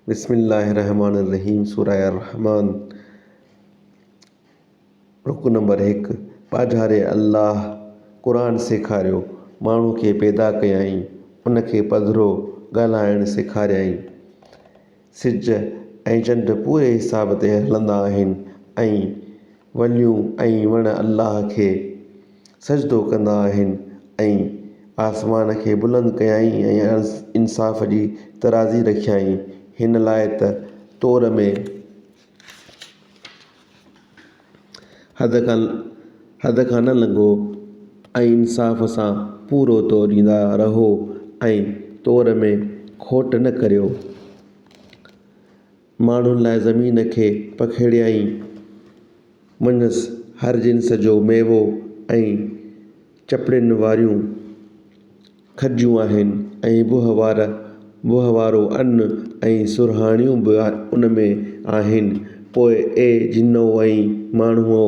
बिस्मिल्लाहिर्रहमानिर्रहीम। सूरह रहमान। रुकु नंबर 1। पाझारे अल्लाह क़ुरान सेखारियो, माण्हू खे पैदा कयाईं, उनखे पधिरो ॻाल्हाइणु सेखारियाईं। सिज ऐं चंड पूरे हिसाब ते हलंदा आहिनि ऐं वलियूं ऐं वण अल्लाह खे सजदो कंदा आहिनि ऐं आसमान खे बुलंद कयाईं ऐं इंसाफ़ जी तराज़ी रखियाईं, हिन लाइ त तौर में हद खां न लंघो ऐं इंसाफ़ सां पूरो तोड़ींदा रहो ऐं तौर में खोट न करियो। माण्हुनि लाइ ज़मीन खे पखेड़ियाईं, मुंझंसि हर जिन्स जो मेवो ऐं चपड़ियुनि वारियूं खजियूं आहिनि ऐं बुह वारो अन्न ऐं सुरहाणियूं बि उन में आहिनि। पोइ ए जिन्नो ऐं माण्हूओ,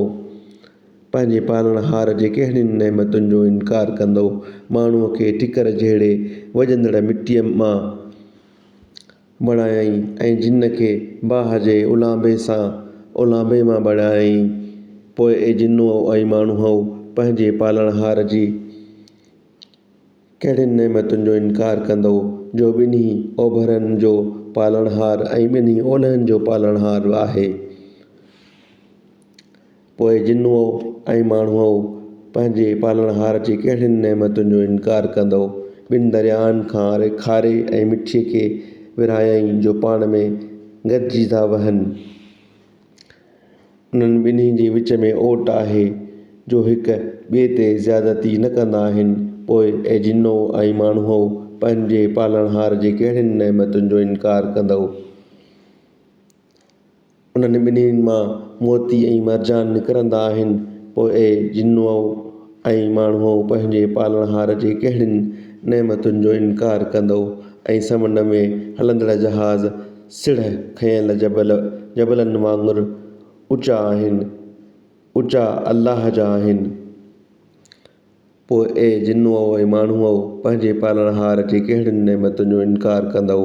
पंहिंजे पालणहार जे कहिड़ियुनि नेमतुनि जो इनकार कंदो। माण्हूअ खे ठिकर जहिड़े वॼंदड़ मिटीअ मां बणायईं ऐं जिन खे बाहि जे उलांभे मां बणायईं। पोइ ए जिन्नो ऐं माण्हूओ, पंहिंजे पालणहार जी कहिड़ियुनि नेमतुनि जो इनकार कंदो, जो ॿिन्ही ओभरनि जो पालणहार ऐं ॿिन्ही ओलहनि जो पालणहार आहे। पोइ जिन्नो ऐं माण्हूओ, पंहिंजे पालणहार जी कहिड़ियुनि नेमतुनि जो इनकार कंदो। ॿिनि दरियाहनि खारे ऐं मिठीअ खे विरहायईं, जो पाण में गॾिजी था वहनि। उन्हनि ॿिन्ही जे विच में ओट आहे, जो हिक ॿिए ते ज़्यादती न कंदा आहिनि। पोइ ए जिन्नो ऐं माण्हूओ, पंहिंजे पालणहार जे कहिड़ियुनि नेमतुनि जो इनकार कंदो। उन्हनि ॿिन्हिनि मां मोती ऐं मरजान निकिरंदा आहिनि। पोइ ए जिन्नो ऐं माण्हूओ, पंहिंजे पालणहार जे कहिड़ियुनि नेमतुनि जो इनकार कंदो ऐं समुंड में हलंदड़ जहाज़ सिढ़ खयल जबलनि वांगुरु ऊचा अल्लाह जा आहिनि। पोइ ए जिन्नो ऐं माण्हूओ, पंहिंजे पालणहार जे कहिड़ियुनि नेमतुनि जो इनकार कंदो।